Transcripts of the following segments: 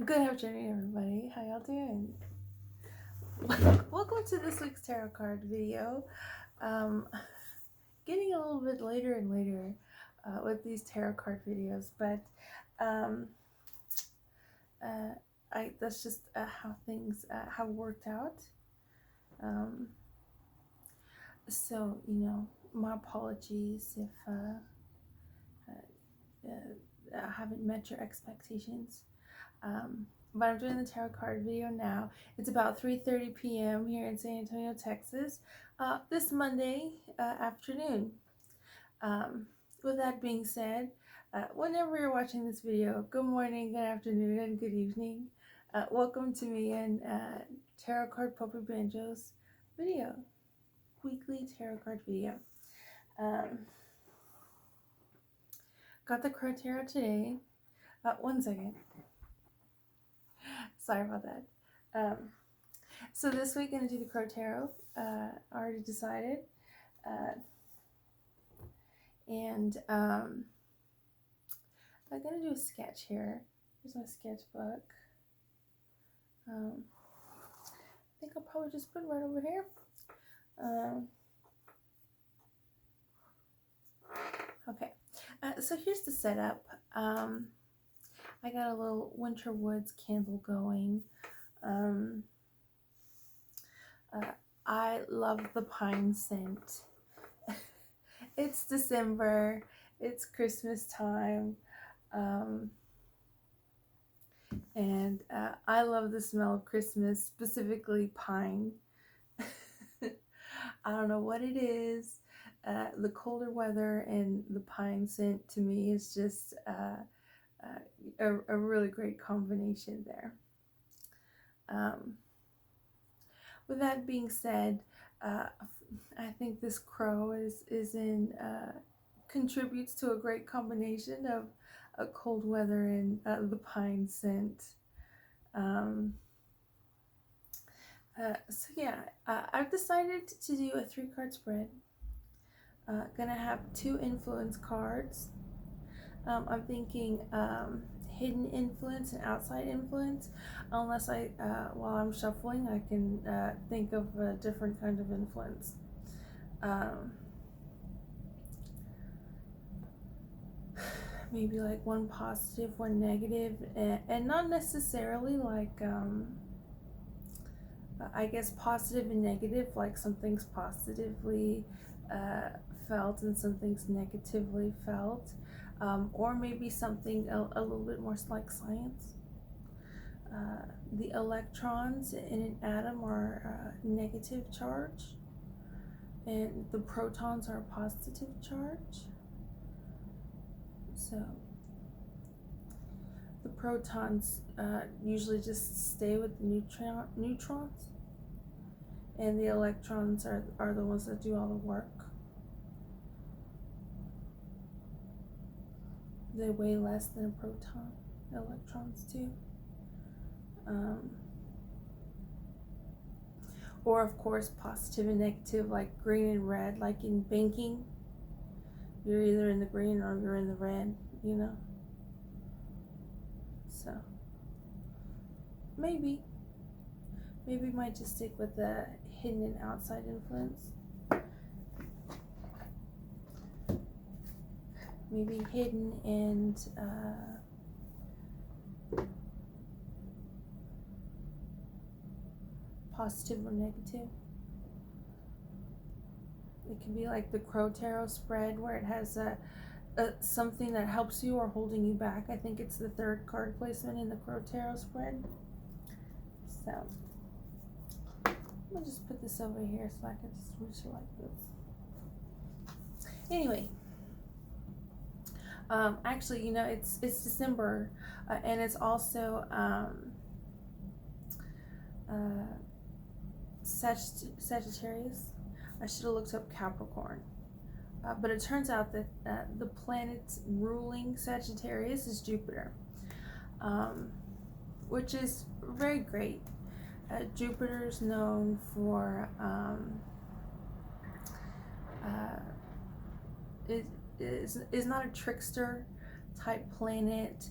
Good afternoon, everybody. How y'all doing? Welcome to this week's tarot card video. Um, Getting a little bit later and later with these tarot card videos, but um, uh, that's just how things have worked out. Um, my apologies if I haven't met your expectations. But I'm doing the tarot card video now. It's about 3:30 p.m. here in San Antonio, Texas, this Monday afternoon. Um, with that being said, whenever you're watching this video, good morning, good afternoon, and good evening. Welcome to me and Tarot Card Puppet Banjo's video, weekly tarot card video. Um, got the Crow Tarot today. One second. Sorry about that. So this week, I'm going to do the Crow Tarot. Already decided. And I'm going to do a sketch here. Here's my sketchbook. I think I'll probably just put it right over here. Okay. So here's the setup. I got a little Winter Woods candle going. I love the pine scent. It's December. It's Christmas time. And I love the smell of Christmas, specifically pine. I don't know what it is. The colder weather and the pine scent to me is just a really great combination there. With that being said, I think this crow contributes to a great combination of cold weather and the pine scent. I've decided to do a 3-card spread. Gonna have 2 influence cards. I'm thinking hidden influence and outside influence. Unless while I'm shuffling, I can think of a different kind of influence. Maybe like one positive, one negative, and not necessarily like I guess positive and negative, like something's positively felt and something's negatively felt, or maybe something a little bit more like science. The electrons in an atom are negative charge, and the protons are positive charge. So the protons usually just stay with the neutrons, and the electrons are the ones that do all the work. They weigh less than a proton, electrons do. Or of course positive and negative, like green and red, like in banking. You're either in the green or you're in the red, you know. So maybe might just stick with the hidden and outside influence. Maybe hidden and positive or negative. It can be like the Crow Tarot spread, where it has something that helps you or holding you back. I think it's the 3rd card placement in the Crow Tarot spread. So I'm gonna just put this over here so I can just reach it like this. Anyway, actually, you know, it's December, and it's also Sagittarius. I should have looked up Capricorn. But it turns out that the planet ruling Sagittarius is Jupiter, which is very great. Jupiter is known for is not a trickster type planet.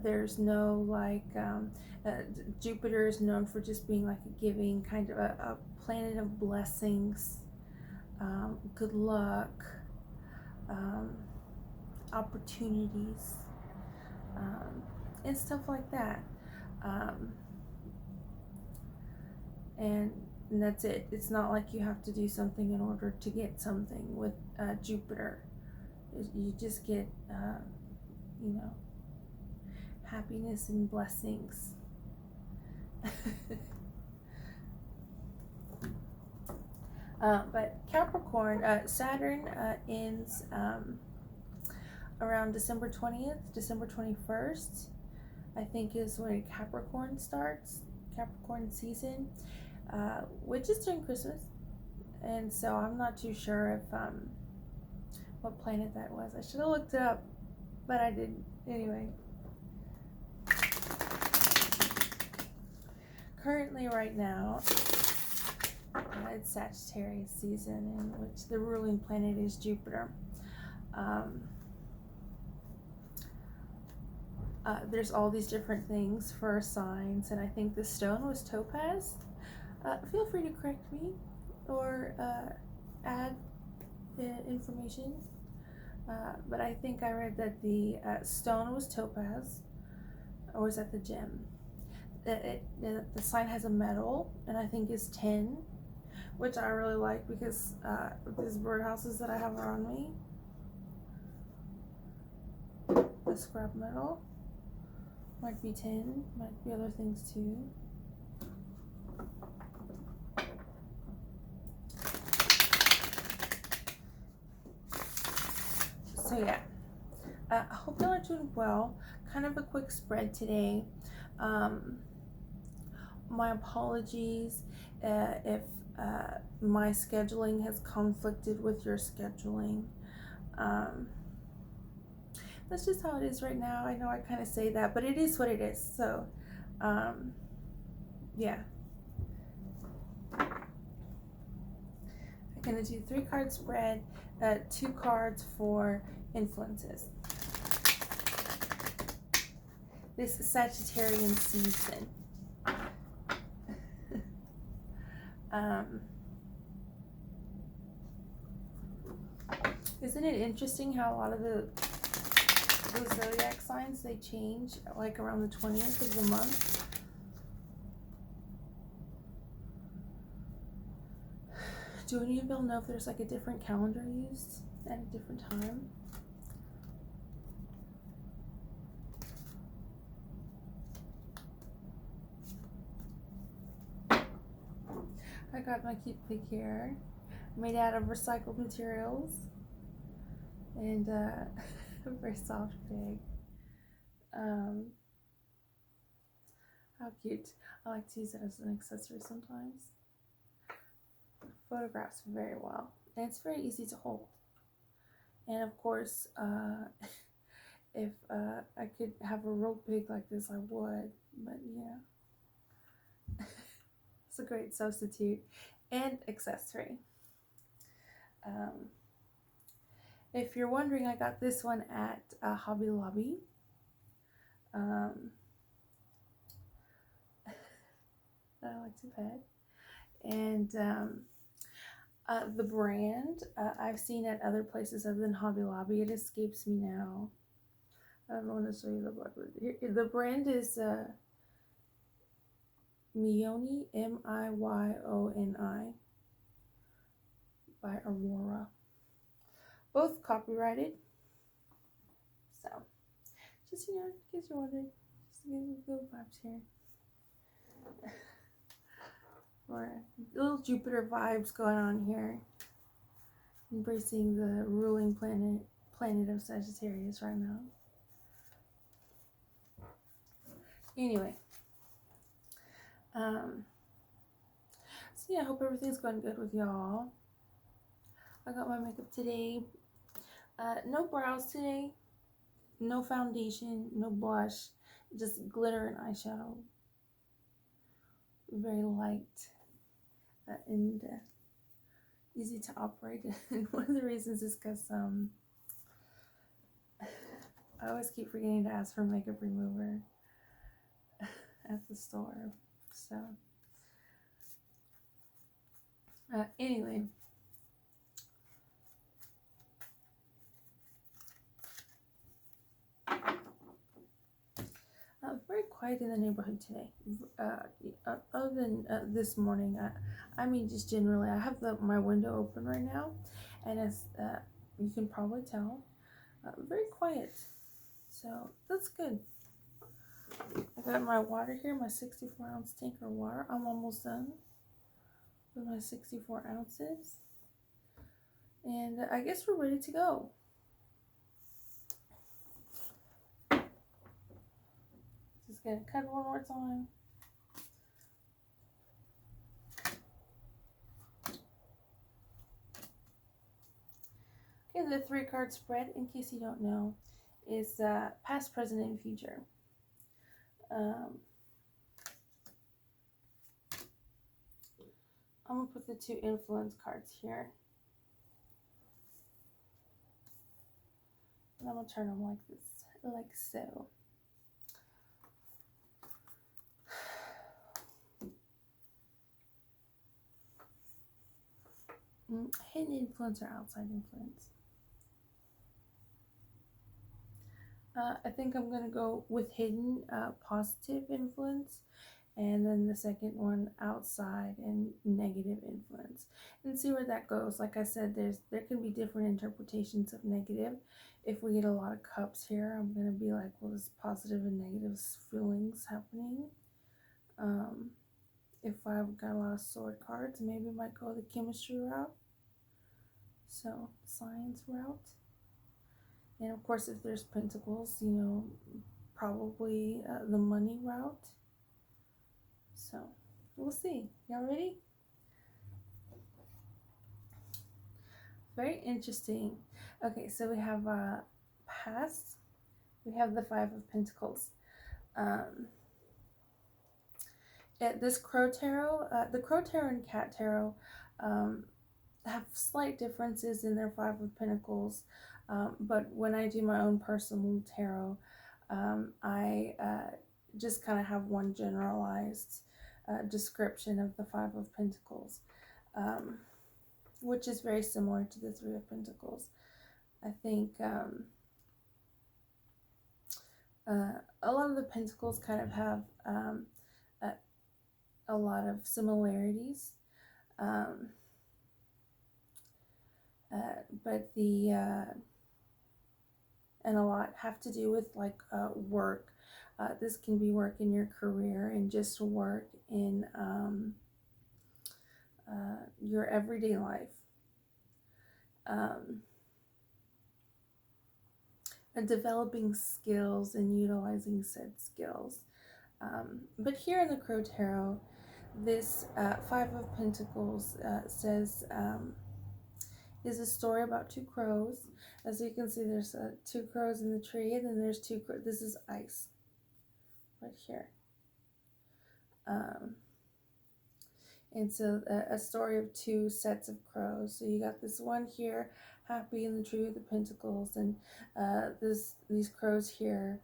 There's no like, Jupiter is known for just being like a giving kind of a planet of blessings, good luck, um, opportunities, and stuff like that. Um, and that's it. It's not like you have to do something in order to get something with Jupiter. You just get, you know, happiness and blessings. But Capricorn, Saturn ends around December 20th, December 21st, I think is when Capricorn starts, Capricorn season, which is during Christmas. And so I'm not too sure if what planet that was. I should have looked it up, but I didn't. Anyway. Currently, right now, it's Sagittarius season, in which the ruling planet is Jupiter. There's all these different things for signs, and I think the stone was topaz. Feel free to correct me or add information. But I think I read that the stone was topaz, or was that the gem? The sign has a metal, and I think is tin, which I really like because these birdhouses that I have around me, the scrap metal might be tin, might be other things too. So yeah, I hope y'all are doing well. Kind of a quick spread today. My apologies if my scheduling has conflicted with your scheduling. That's just how it is right now. I know I kind of say that, but it is what it is. So, yeah. I'm gonna do 3-card spread, 2 cards for influences. This Sagittarian season. Isn't it interesting how a lot of the zodiac signs, they change like around the 20th of the month? Do any of y'all know if there's like a different calendar used at a different time? I got my cute pig here, made out of recycled materials, and a very soft pig. How cute. I like to use it as an accessory sometimes. Photographs very well, and it's very easy to hold. And of course, if I could have a real pig like this, I would, but yeah. It's a great substitute and accessory. If you're wondering, I got this one at Hobby Lobby. That I like to pet. And the brand I've seen at other places other than Hobby Lobby. It escapes me now. I don't want to show you the book. The brand is Miyoni, Miyoni, by Aurora. Both copyrighted. So, just, in case you're wondering, just to give you good vibes here. Or little Jupiter vibes going on here. Embracing the ruling planet of Sagittarius right now. Anyway. So yeah, I hope everything's going good with y'all. I got my makeup today. No brows today. No foundation, no blush. Just glitter and eyeshadow. Very light and easy to operate. And one of the reasons is because I always keep forgetting to ask for makeup remover at the store. So, anyway, very quiet in the neighborhood today. Other than this morning, I mean, just generally, I have my window open right now, and as you can probably tell, very quiet. So that's good. I got my water here, my 64-ounce tanker water. I'm almost done with my 64 ounces, and I guess we're ready to go. Just gonna cut one more time. Okay, the 3-card spread, in case you don't know, is past, present, and future. I'm gonna put the 2 influence cards here. And I'm gonna turn them like this, like so. Hidden influence or outside influence? I think I'm gonna go with hidden positive influence, and then the second one outside and negative influence, and see where that goes. Like I said, there can be different interpretations of negative. If we get a lot of cups here, I'm gonna be like, well, there's positive and negative feelings happening. If I've got a lot of sword cards, maybe I might go the chemistry route, so science route. And of course, if there's pentacles, probably the money route. So we'll see. Y'all ready? Very interesting. Okay, so we have past. We have the 5 of Pentacles. This Crow Tarot, the Crow Tarot and Cat Tarot have slight differences in their 5 of Pentacles. But when I do my own personal tarot, I just kind of have one generalized description of the 5 of Pentacles, which is very similar to the 3 of Pentacles. I think a lot of the Pentacles kind of have a lot of similarities, but and a lot have to do with like work. This can be work in your career and just work in your everyday life. And developing skills and utilizing said skills. But here in the Crow Tarot, this 5 of Pentacles says is a story about 2 crows. As you can see, there's 2 crows in the tree, and then there's 2 crows. This is ice right here. And so a story of 2 sets of crows. So you got this one here, happy in the tree with the pentacles, and these crows here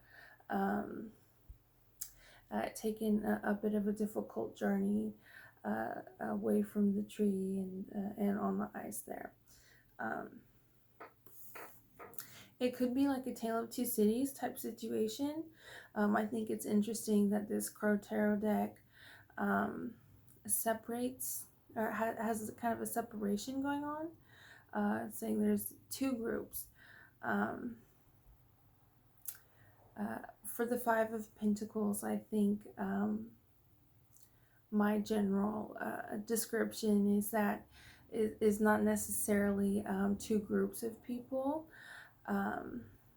taking a bit of a difficult journey away from the tree and on the ice there. It could be like a Tale of Two Cities type situation. I think it's interesting that this Crow Tarot deck separates, or has kind of a separation going on, saying there's 2 groups. For the 5 of Pentacles, I think my general description is that it is not necessarily 2 groups of people.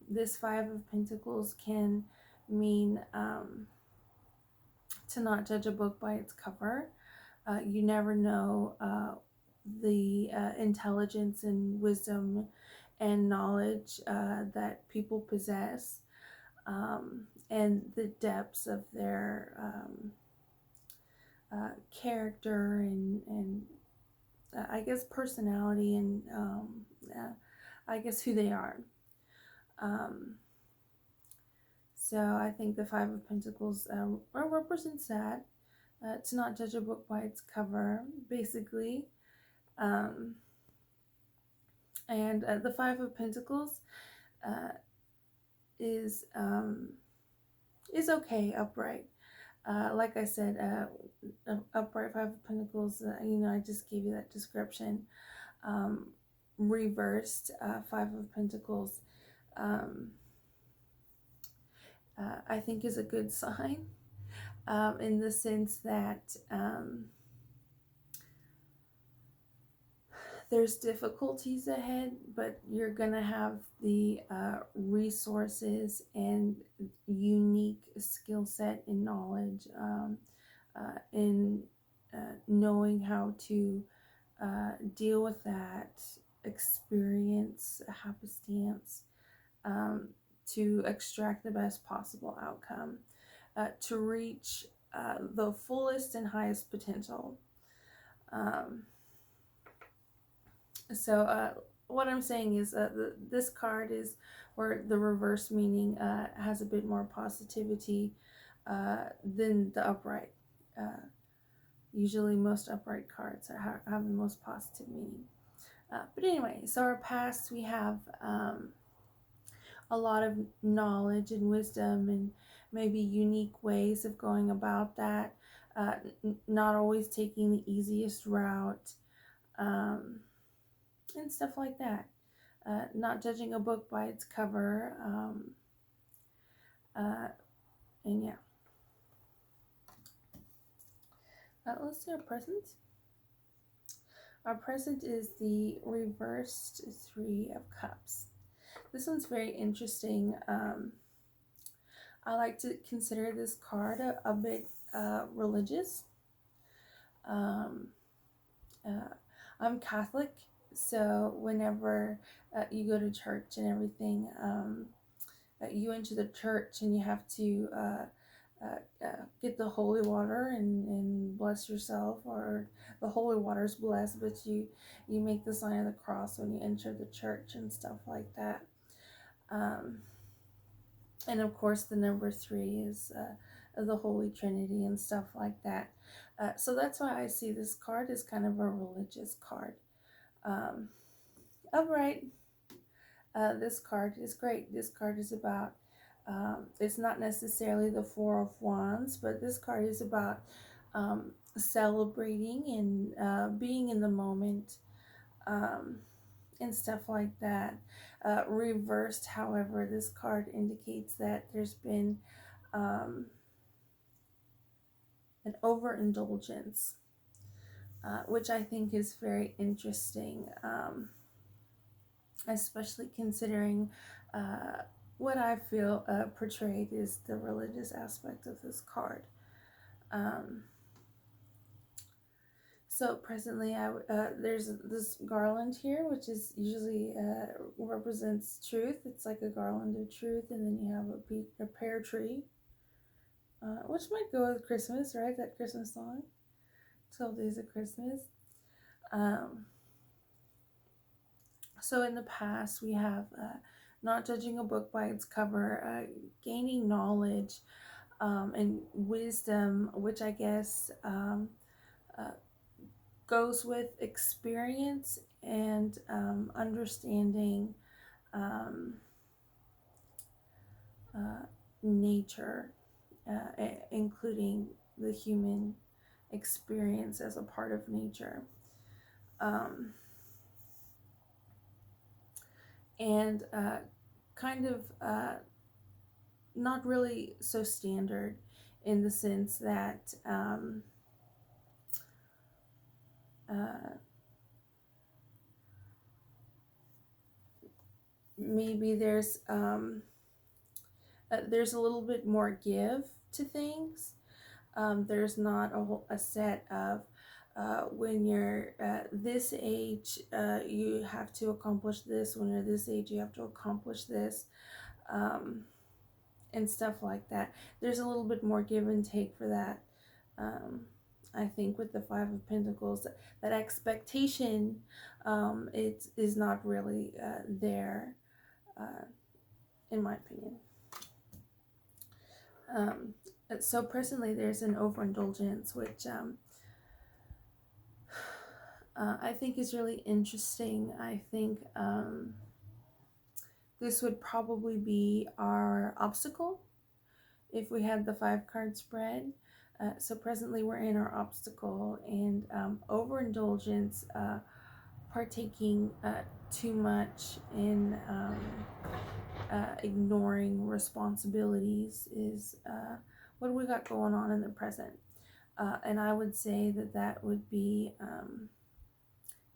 This 5 of Pentacles can mean to not judge a book by its cover. You never know the intelligence and wisdom and knowledge that people possess, and the depths of their character and I guess personality, and I guess who they are. So I think the Five of Pentacles represents that. To not judge a book by its cover, basically. Um, and the Five of Pentacles uh, is okay upright. Like I said, upright Five of Pentacles. I just gave you that description. Um, Reversed Five of Pentacles. Um, I think is a good sign, in the sense that there's difficulties ahead, but you're gonna have the resources and unique skill set and knowledge, in knowing how to deal with that experience, happenstance, um, to extract the best possible outcome, to reach the fullest and highest potential. Um, so what I'm saying is this card is where the reverse meaning has a bit more positivity than the upright. Usually most upright cards have the most positive meaning. But anyway, so our past, we have a lot of knowledge and wisdom and maybe unique ways of going about that, not always taking the easiest route, and stuff like that. Not judging a book by its cover, and yeah. Let's see our present. Our present is the reversed Three of Cups. This one's very interesting. I like to consider this card a bit religious. Um, I'm Catholic, so whenever you go to church and everything, you enter the church and you have to get the holy water and bless yourself, or the holy water is blessed, but you make the sign of the cross when you enter the church and stuff like that. And of course, the number 3 is the Holy Trinity and stuff like that. So that's why I see this card as kind of a religious card. Upright, this card is great. This card is about, it's not necessarily the Four of Wands, but this card is about celebrating and being in the moment, and stuff like that. Reversed, however, this card indicates that there's been an overindulgence, which I think is very interesting, especially considering what I feel portrayed is the religious aspect of this card. So presently, there's this garland here, which is usually represents truth. It's like a garland of truth, and then you have a pear tree, which might go with Christmas, right? That Christmas song, 12 Days of Christmas. So in the past, we have not judging a book by its cover, gaining knowledge and wisdom, which I guess goes with experience and understanding nature, including the human experience as a part of nature. And kind of not really so standard, in the sense that maybe there's a little bit more give to things. There's not a set of when you're this age, you have to accomplish this. When you're this age, you have to accomplish this, and stuff like that. There's a little bit more give and take for that. I think with the Five of Pentacles, that expectation, it is not really there, in my opinion. Um, so presently there's an overindulgence, which I think is really interesting. I think this would probably be our obstacle if we had the 5 card spread. So presently we're in our obstacle, and overindulgence, partaking too much in ignoring responsibilities is what we got going on in the present. And I would say that that would be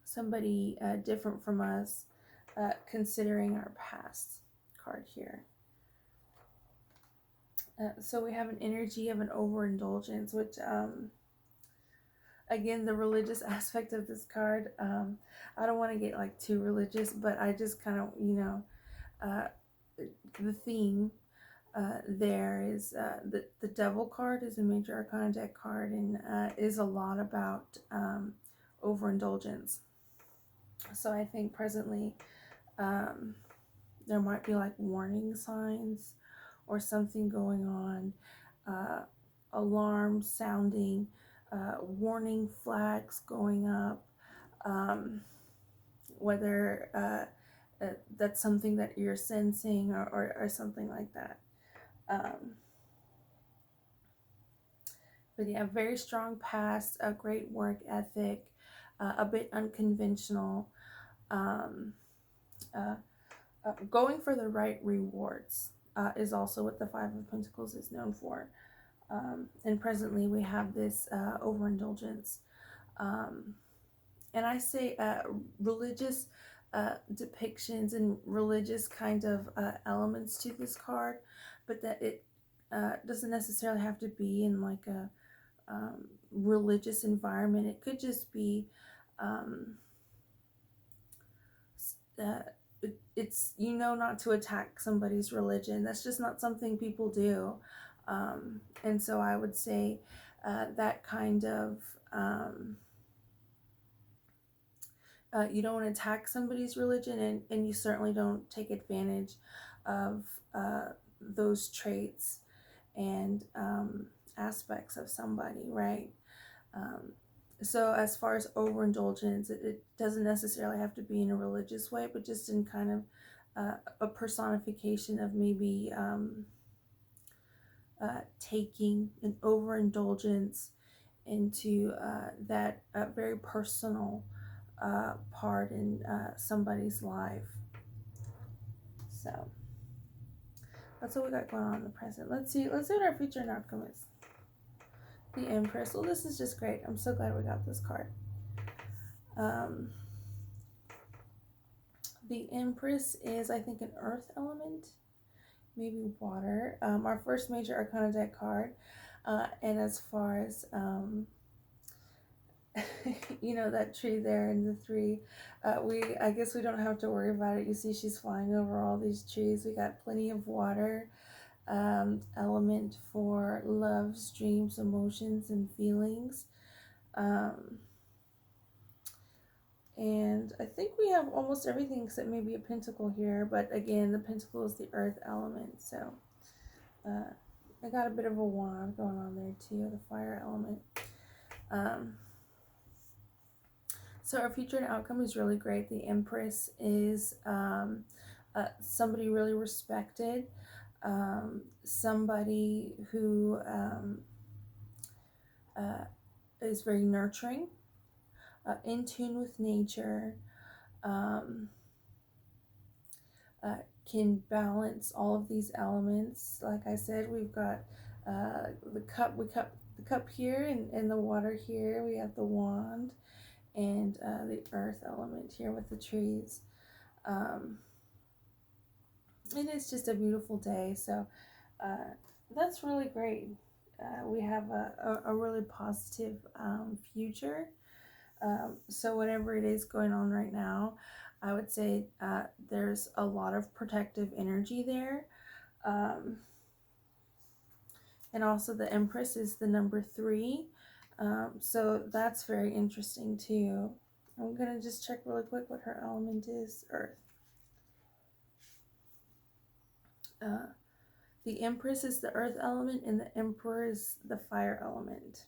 somebody different from us, considering our past card here. So we have an energy of an overindulgence, which, again, the religious aspect of this card, I don't want to get like too religious, but I just kind of, the theme there is the Devil card is a major arcana deck card, and is a lot about overindulgence. So I think presently there might be like warning signs or something going on, alarm sounding, warning flags going up, whether that's something that you're sensing, or something like that. But yeah, very strong past, a great work ethic, a bit unconventional, um, uh, going for the right rewards is also what the Five of Pentacles is known for. And presently we have this overindulgence. And I say religious depictions and religious kind of elements to this card, but that it doesn't necessarily have to be in like a religious environment. It could just be it's not to attack somebody's religion. That's just not something people do. And so I would say that kind of you don't want to attack somebody's religion, and you certainly don't take advantage of those traits and aspects of somebody, right? So as far as overindulgence, it doesn't necessarily have to be in a religious way, but just in kind of a personification of maybe taking an overindulgence into that very personal part in somebody's life. So that's what we got going on in the present. Let's see what our future and outcome is. The Empress. Well, this is just great. I'm so glad we got this card. The Empress is, I think, an earth element, maybe water. Our first major arcana deck card. And as far as that tree there in the 3, I guess we don't have to worry about it. You see she's flying over all these trees. We got plenty of water, element for loves, dreams, emotions, and feelings. And I think we have almost everything except maybe a pentacle here, but again, the pentacle is the earth element, so I got a bit of a wand going on there too, the fire element. So our future and outcome is really great. The Empress is somebody really respected, somebody who is very nurturing, in tune with nature, can balance all of these elements. Like I said, we've got the cup here, and the water here. We have the wand, and the earth element here with the trees. And it's just a beautiful day, so that's really great. We have a really positive future. So whatever it is going on right now, I would say there's a lot of protective energy there. And also the Empress is the number 3. So that's very interesting too. I'm going to just check really quick what her element is. Earth. The Empress is the earth element, and the Emperor is the fire element.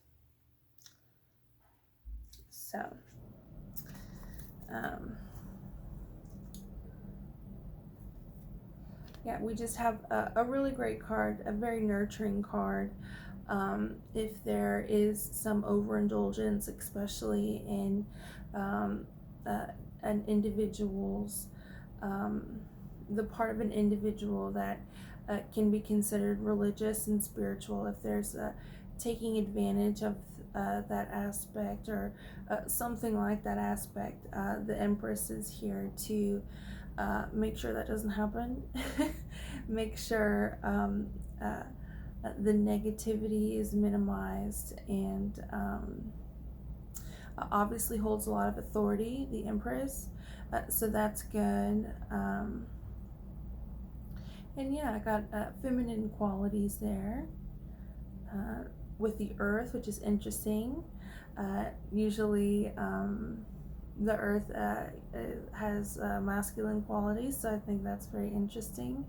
So, um, yeah, we just have a really great card, a very nurturing card. If there is some overindulgence, especially in uh, an individual's, um, the part of an individual that can be considered religious and spiritual, if there's taking advantage of that aspect or something like that aspect, the Empress is here to make sure that doesn't happen. Make sure the negativity is minimized, and obviously holds a lot of authority, the Empress. So that's good. And yeah, I got feminine qualities there with the Earth, which is interesting. Usually, the Earth has masculine qualities, so I think that's very interesting.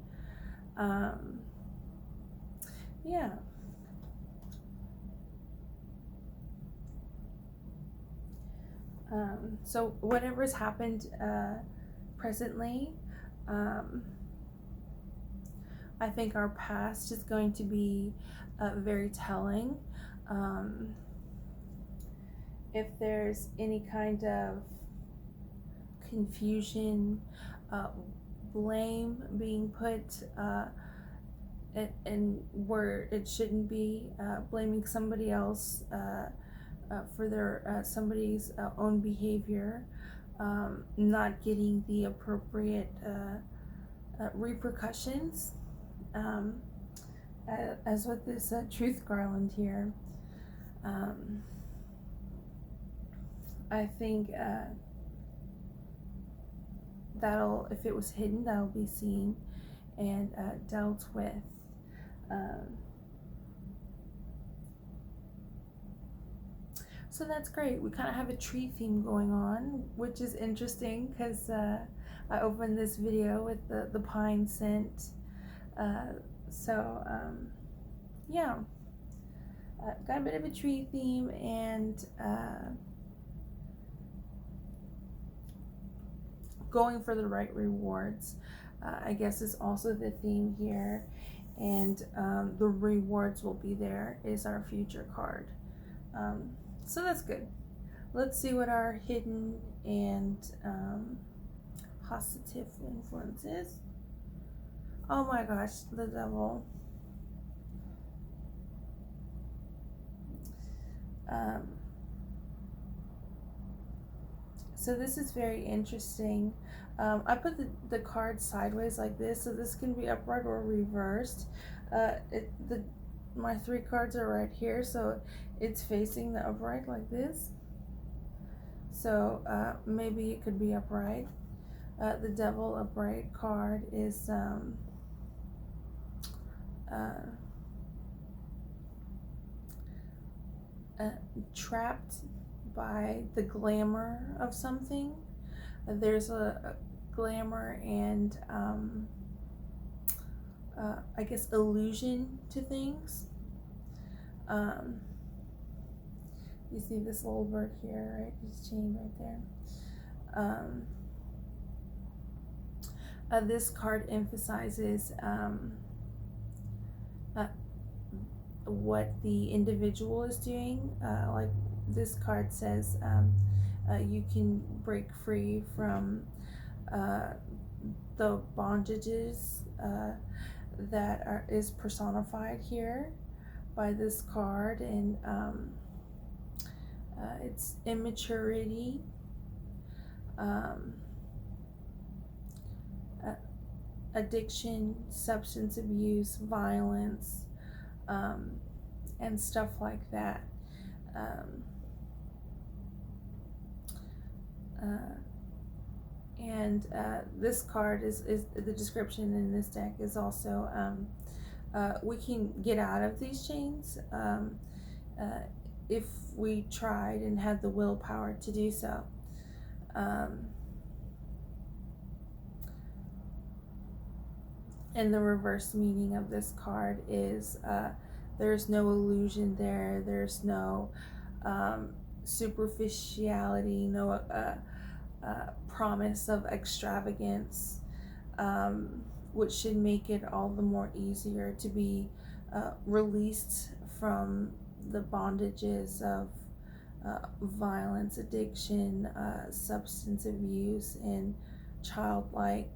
Yeah. So whatever's happened presently, I think our past is going to be very telling. If there's any kind of confusion, blame being put and where it shouldn't be, blaming somebody else for their somebody's own behavior, not getting the appropriate repercussions, as with this truth garland here. I think that'll, if it was hidden, that'll be seen and dealt with. So that's great. We kind of have a tree theme going on, which is interesting because I opened this video with the pine scent. Yeah, got a bit of a tree theme, and going for the right rewards, I guess, is also the theme here. And the rewards will be there is our future card. So that's good. Let's see what our hidden and positive influences. Oh my gosh, the Devil. So this is very interesting. I put the card sideways like this, so this can be upright or reversed. My three cards are right here, so it's facing the upright like this. So maybe it could be upright. The Devil upright card is trapped by the glamour of something. There's a glamour and I guess illusion to things. You see this little bird here, right? It's chained right there. This card emphasizes what the individual is doing. Like this card says, you can break free from the bondages that is personified here by this card, and it's immaturity, addiction, substance abuse, violence, and stuff like that. And this card is the description in this deck is also we can get out of these chains if we tried and had the willpower to do so. And the reverse meaning of this card is there's no illusion there, there's no um, superficiality, no promise of extravagance, um, which should make it all the more easier to be released from the bondages of violence, addiction, substance abuse, and childlike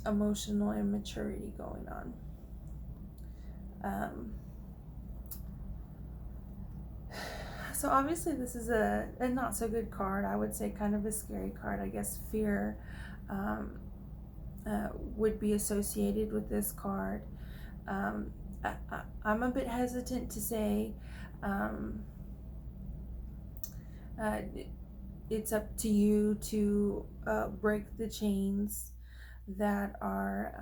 emotional immaturity going on. Um, so obviously this is a not so good card. I would say kind of a scary card. I guess fear um, would be associated with this card. Um, I'm a bit hesitant to say um, uh, it's up to you to break the chains that are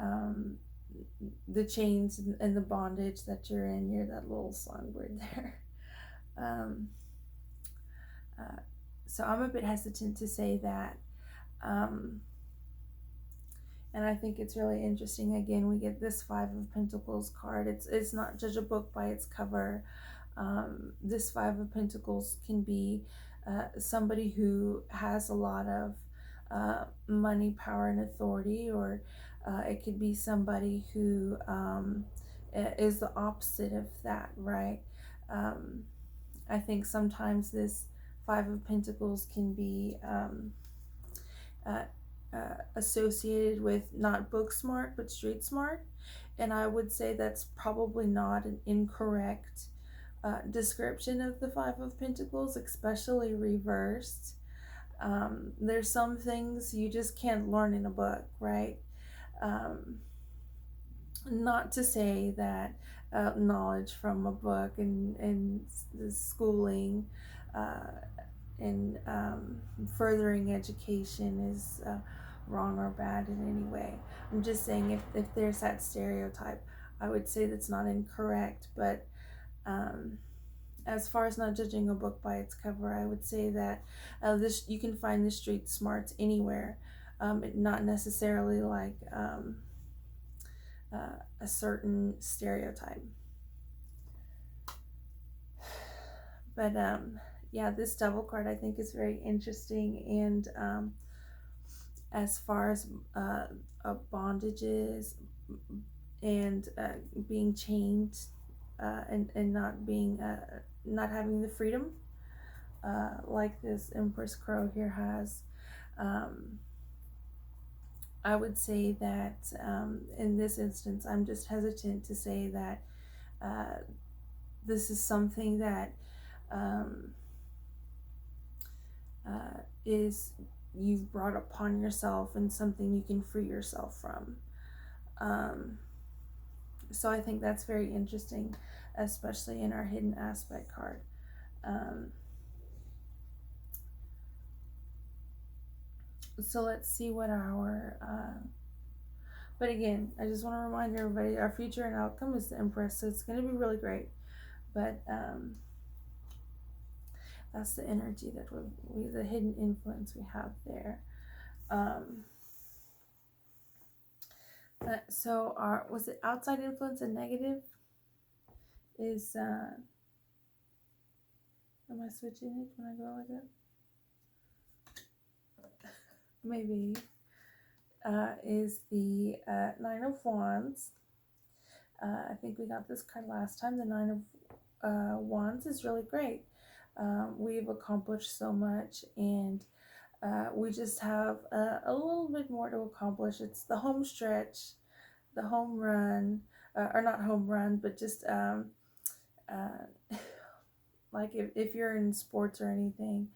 the chains and the bondage that you're in. You're that little songbird there. Um, uh, so I'm a bit hesitant to say that. Um, and I think it's really interesting. Again, we get this Five of Pentacles card. It's not judge a book by its cover. This Five of Pentacles can be somebody who has a lot of money, power, and authority, or it could be somebody who is the opposite of that, right? Um, I think sometimes this Five of Pentacles can be uh, associated with not book smart but street smart, and I would say that's probably not an incorrect description of the Five of Pentacles, especially reversed. There's some things you just can't learn in a book, right? Um, Not to say that knowledge from a book and schooling uh, and furthering education is wrong or bad in any way. I'm just saying if there's that stereotype, I would say that's not incorrect. But um, as far as not judging a book by its cover, I would say that this you can find the street smarts anywhere, not necessarily like a certain stereotype. But yeah, this double card I think is very interesting. And as far as bondages and being chained and not being not having the freedom like this Empress Crow here has, um, I would say that in this instance I'm just hesitant to say that this is something that um, is you've brought upon yourself and something you can free yourself from. Um, so I think that's very interesting, especially in our hidden aspect card. Um, so let's see what our but again, I just want to remind everybody our future and outcome is the Empress, so it's going to be really great. But that's the energy that we the hidden influence we have there. Um, so our was it outside influence and negative is am I switching it when I go like that? Maybe is the Nine of Wands. I think we got this card last time. The Nine of Wands is really great. We've accomplished so much, and we just have a little bit more to accomplish. It's the home stretch, the home run, or not home run, but just like if you're in sports or anything,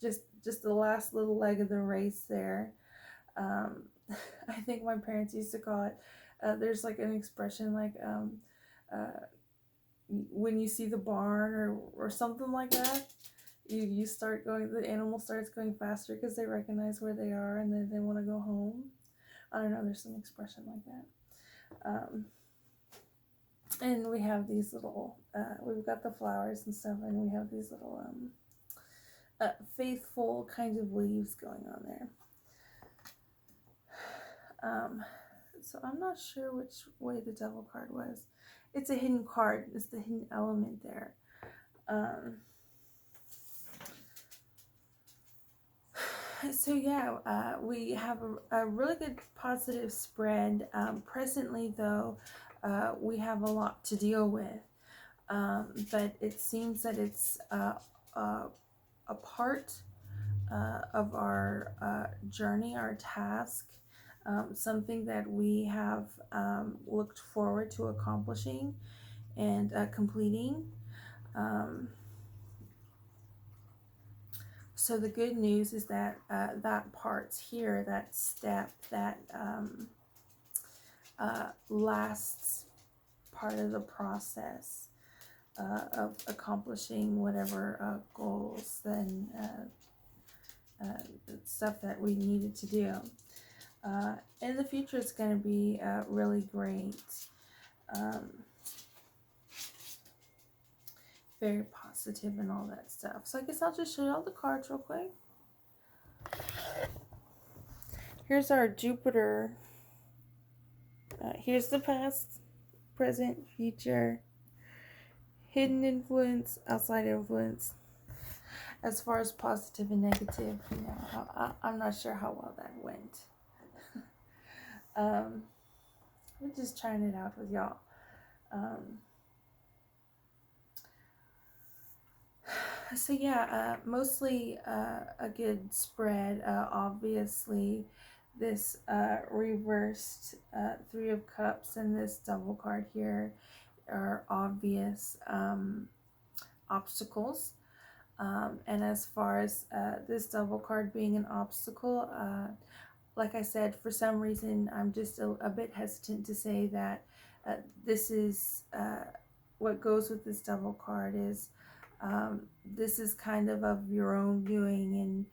just the last little leg of the race there. Um, I think my parents used to call it. There's like an expression like uh, when you see the barn or something like that. You start going. The animal starts going faster because they recognize where they are and then they want to go home. I don't know. There's some expression like that. And we have these little. We've got the flowers and stuff, and we have these little faithful kinds of leaves going on there. Um, so I'm not sure which way the devil card was. It's a hidden card. It's the hidden element there. So yeah, we have a really good positive spread. Presently, though, we have a lot to deal with. But it seems that it's a part of our journey, our task, something that we have looked forward to accomplishing and completing. Um, so the good news is that that part's here, that step, that last part of the process of accomplishing whatever goals and stuff that we needed to do. In the future, it's going to be really great. Very positive and all that stuff. So I guess I'll just show you all the cards real quick. Here's our Jupiter. Here's the past, present, future, hidden influence, outside influence. As far as positive and negative, you know, I'm not sure how well that went. I'm just trying it out with y'all. So yeah, mostly a good spread. Obviously, this reversed Three of Cups and this double card here are obvious obstacles. And as far as this double card being an obstacle, like I said, for some reason, I'm just a bit hesitant to say that this is what goes with this double card is this is kind of your own doing and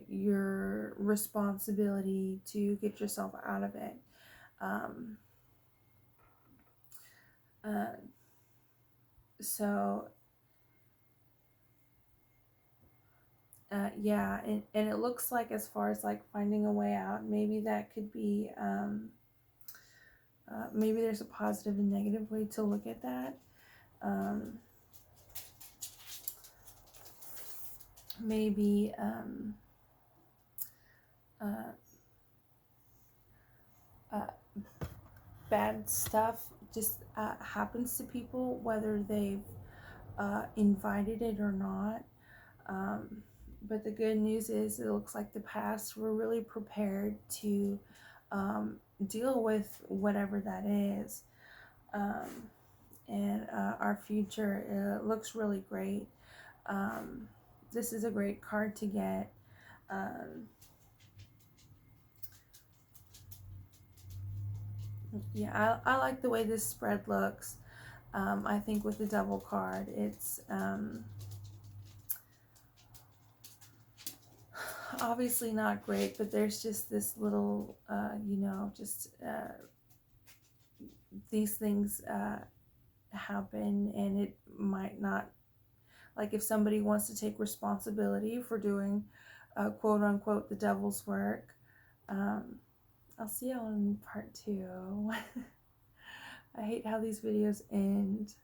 your responsibility to get yourself out of it. So yeah, and it looks like as far as like finding a way out, maybe that could be maybe there's a positive and negative way to look at that. Maybe bad stuff just happens to people, whether they've invited it or not. But the good news is it looks like the past, we're really prepared to deal with whatever that is. And our future looks really great. This is a great card to get. Yeah, I like the way this spread looks. I think with the double card, it's obviously not great, but there's just this little, you know, just these things happen, and it might not, like if somebody wants to take responsibility for doing quote unquote the devil's work. I'll see y'all in part 2. I hate how these videos end.